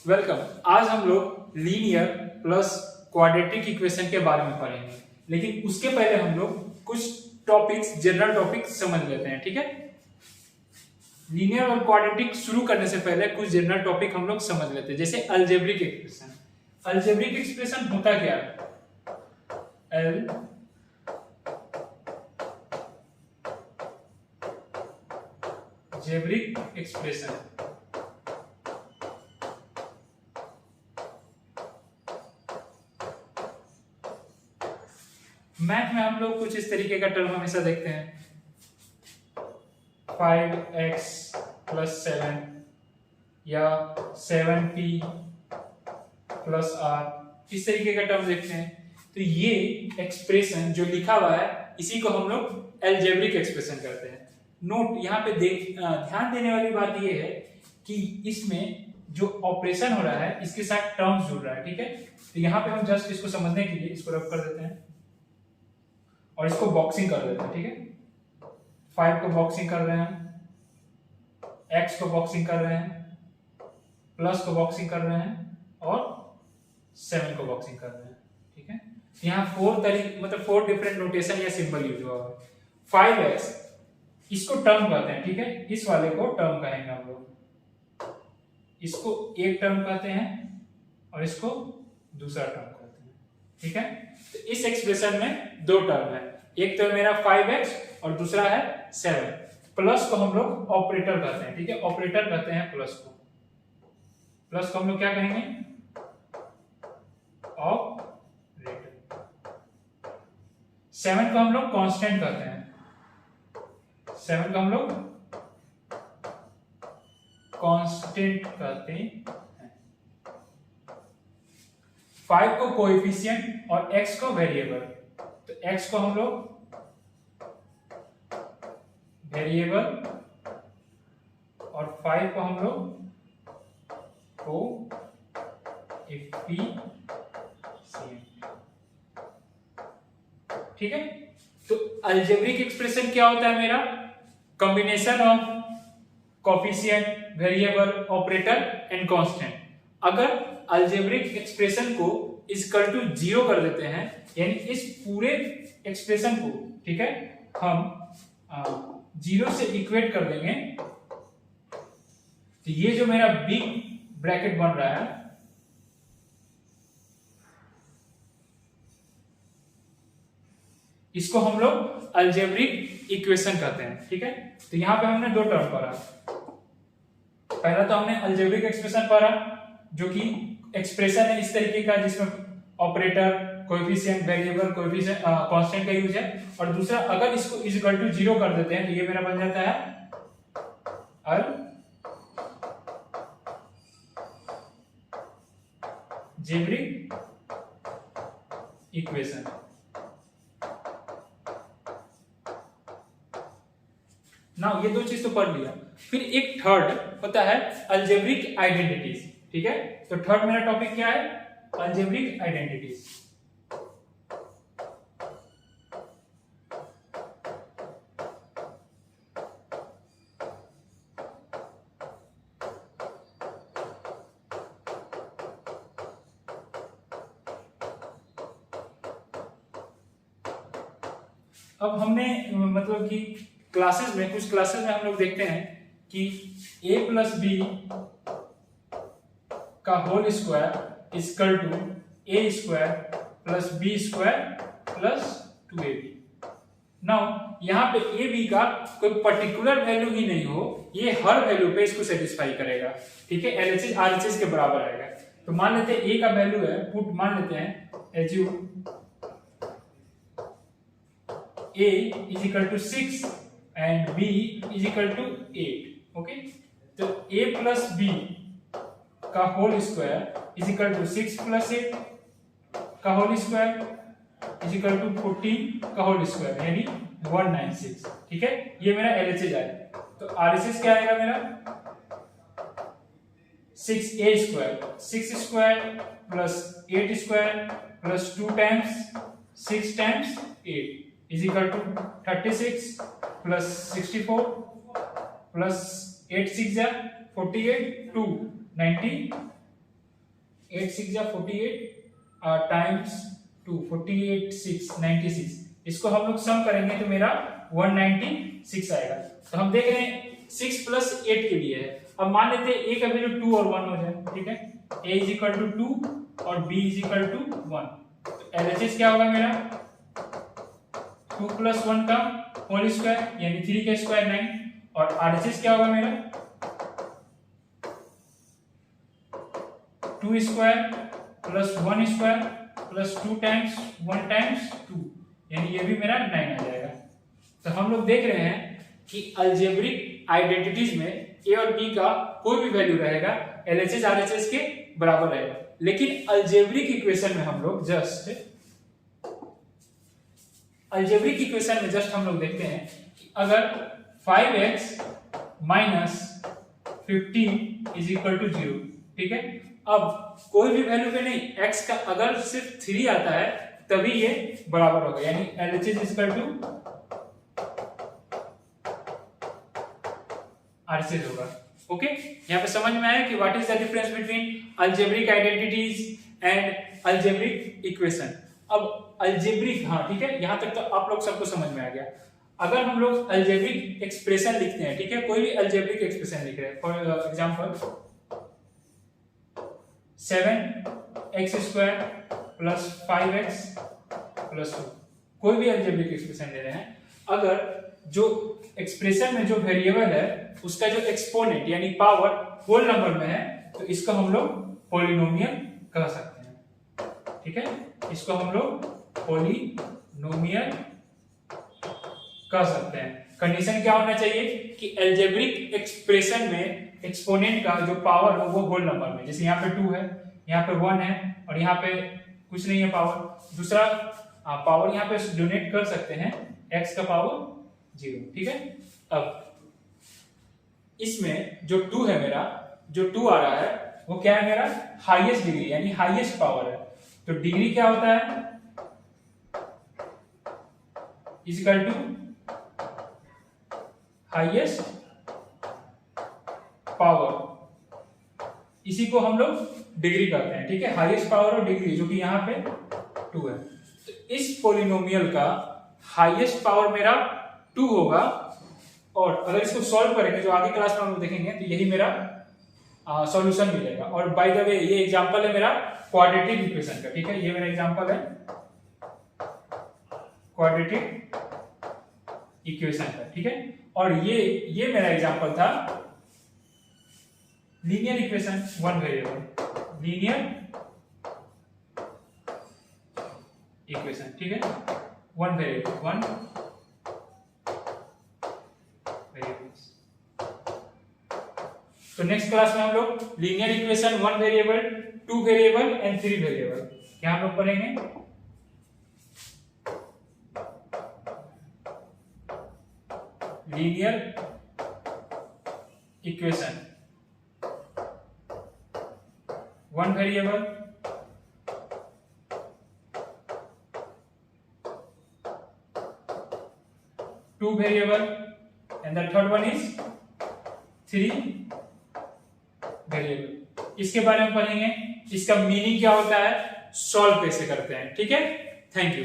Welcome. आज हम लोग लीनियर प्लस क्वाड्रेटिक इक्वेशन के बारे में पढ़ेंगे, लेकिन उसके पहले हम लोग कुछ टॉपिक्स, जनरल टॉपिक्स समझ लेते हैं। ठीक है, लीनियर और क्वाड्रेटिक शुरू करने से पहले कुछ जनरल टॉपिक हम लोग समझ लेते हैं, जैसे अलजेब्रिक एक्सप्रेशन। अलजेब्रिक एक्सप्रेशन होता क्या है? अलजेब्रिक एक्सप्रेशन मैथ में हम लोग कुछ इस तरीके का टर्म हमेशा देखते हैं, 5x + 7 या 7p + r, इस तरीके का टर्म देखते हैं। तो ये एक्सप्रेशन जो लिखा हुआ है इसी को हम लोग अलजेब्रिक एक्सप्रेशन कहते हैं। नोट यहाँ पे ध्यान देने वाली बात ये है कि इसमें जो ऑपरेशन हो रहा है इसके साथ टर्म्स जुड़ रहा है। ठीक है, तो यहाँ पे हम जस्ट इसको समझने के लिए इसको रफ कर देते हैं और इसको बॉक्सिंग कर देते हैं। ठीक है, 5 को बॉक्सिंग कर रहे हैं, x को बॉक्सिंग कर रहे हैं, प्लस को बॉक्सिंग कर रहे हैं और 7 को बॉक्सिंग कर रहे हैं। ठीक है, यहाँ 4 डिफरेंट नोटेशन या सिंबल यूज हुआ है। 5x इसको टर्म कहते हैं। ठीक है, इस वाले को टर्म कहेंगे हम लोग, इसको एक टर्म कहते हैं और इसको दूसरा टर्म कहते हैं। ठीक है, तो इस एक्सप्रेशन में दो टर्म है, एक तो मेरा 5x और दूसरा है 7। प्लस को हम लोग ऑपरेटर कहते हैं। ठीक है, ऑपरेटर कहते हैं प्लस को। प्लस को हम लोग क्या कहेंगे? ऑपरेटर। 7 को हम लोग कांस्टेंट कहते हैं। 7 को हम लोग कांस्टेंट कहते हैं। 5 को कोएफिशिएंट और x को वेरिएबल। तो x को हम लोग वेरिएबल और 5 को हम लोग कोएफिशिएंट। ठीक है, तो अलजेब्रिक एक्सप्रेशन क्या होता है मेरा? Combination of coefficient, variable, operator and constant. अगर अलजेब्रिक एक्सप्रेशन को इक्वल टू 0 कर देते हैं, यानी इस पूरे एक्सप्रेशन को, ठीक है, हम 0 से इक्वेट कर देंगे, तो ये जो मेरा बिग ब्रैकेट बन रहा है इसको हम लोग अलजेब्रिक इक्वेशन कहते हैं। ठीक है, तो यहां पे हमने दो टर्म पढ़ा। पहला तो हमने अलजेब्रिक एक्सप्रेशन पढ़ा जो कि एक्सप्रेशन है इस तरीके का जिसमें operator, coefficient, variable, coefficient, constant का यूज है। और दूसरा, अगर इसको इक्वल टू 0 कर देते हैं तो ये मेरा बन जाता है अलजेब्रिक इक्वेशन। ना ये दो चीज तो पढ़ लिया। फिर एक थर्ड होता है अलजेब्रिक आइडेंटिटीज। ठीक है, तो थर्ड मेरा टॉपिक क्या है? Algebraic identities. अब हमने मतलब कि क्लासेस में, कुछ क्लासेस में हम लोग देखते हैं कि a + b का whole square equal to a² + b² + 2ab। Now यहाँ पे a b का कोई पर्टिकुलर वैल्यू ही नहीं हो, ये हर वैल्यू पे इसको सेटिस्फाई करेगा। ठीक है, LHS RHS के बराबर आएगा। तो मान लेते हैं a का वैल्यू है, पुट मान लेते हैं assume a = 6 and b = 8। Okay, तो a + b का होल स्क्वायर = 6 + 8 का होल स्क्वायर = 14 का होल स्क्वायर, यानी 196। ठीक है, ये मेरा LHS आएगा। तो RHS क्या आएगा मेरा? 6a² 6² + 8² + 2 times 6 times 8 = 36 + 64 + 8 6 48 2 90 8 6 या 48 टाइम्स 2 48 6 96। इसको हम लोग सम करेंगे तो मेरा 196 आएगा। तो हम देख रहे हैं 6 प्लस 8 के लिए है। अब मान लेते हैं a का वैल्यू 2 और 1 हो जाए, ठीक है। a इज इक्वल टू 2 और b इज इक्वल टू 1। तो LHS क्या होगा मेरा 2 प्लस 1 का होल स्क्वायर यानी 3 का स्क्वायर 9, और RHS क्या होगा मेरा 2 square plus 1 square plus 2 times 1 times 2 यानी ये भी मेरा 9 आ जाएगा। तो हम लोग देख रहे हैं कि अलजेब्रिक आइडेंटिटीज में a और b का कोई भी वैल्यू रहेगा LHS RHS के बराबर रहेगा, लेकिन अलजेब्रिक इक्वेशन में हम लोग जस्ट हम लोग देखते हैं कि अगर 5x minus 15 is equal to 0, ठीक है। अब कोई भी वैल्यू पे नहीं, x का अगर सिर्फ 3 आता है तभी ये बराबर होगा, यानी LHS is equal to RHS होगा। ओके, यहाँ पे समझ में आया कि what is the difference between algebraic identities and algebraic equation. अब अलजेब्रिक, हाँ ठीक है, यहाँ तक तो आप लोग सबको समझ में आ गया। अगर हम लोग अलजेब्रिक एक्सप्रेशन लिखते हैं, ठीक है, कोई भी अलजेब्रिक एक्सप्रेशन लिख रहे हैं, for example 7x square plus 5x plus 2, कोई भी अलजेब्रिक एक्सप्रेशन ले रहे हैं, अगर जो एक्सप्रेशन में जो वेरिएबल है उसका जो एक्सपोनेंट यानी पावर होल नंबर में है तो इसको हम लोग पॉलिनोमियल कह सकते हैं, ठीक है। इसको हम लोग पॉलिनोमियल कह सकते हैं। कंडीशन क्या होना चाहिए कि अलजेब्रिक एक्सप्रेशन में एक्सपोनेंट का जो पावर हो वो होल नंबर में, जैसे यहाँ पे 2 है, यहाँ पे 1 है और यहाँ पे कुछ नहीं है पावर। दूसरा पावर यहाँ पे डोनेट कर सकते हैं x का पावर 0, ठीक है। अब इसमें जो 2 है मेरा, जो 2 आ रहा है वो क्या है मेरा हाईएस्ट डिग्री यानी हाईएस्ट पावर है। तो डिग्री क्या होता है इक्वल टू हाईएस्ट पावर, इसी को हम लोग डिग्री कहते हैं, ठीक है। हाईएस्ट पावर और डिग्री जो कि यहाँ पे 2 है। तो इस पोलिनोमियल का हाईएस्ट पावर मेरा 2 होगा, और अगर इसको सॉल्व करेंगे जो आगे क्लास में हम लोग देखेंगे तो यही मेरा सॉल्यूशन मिलेगा। और बाय द वे ये एग्जांपल है मेरा क्वाड्रेटिक इक्वेशन का, ठीक है। ये मेरा एग्जांपल है क्वाड्रेटिक इक्वेशन का, ठीक है। और ये मेरा एग्जांपल था linear equation 1 variable, linear equation, ठीक है। 1 वेरिएबल 1 वेरिएबल्स। तो नेक्स्ट क्लास में हम लोग linear equation 1 variable 2 variable and 3 variable क्या हम लोग पढ़ेंगे। Linear equation 1 variable 2 variable and the third one is 3 variable. इसके बारे में पढ़ेंगे, इसका मीनिंग क्या होता है, सॉल्व कैसे करते हैं, ठीक है। Thank you.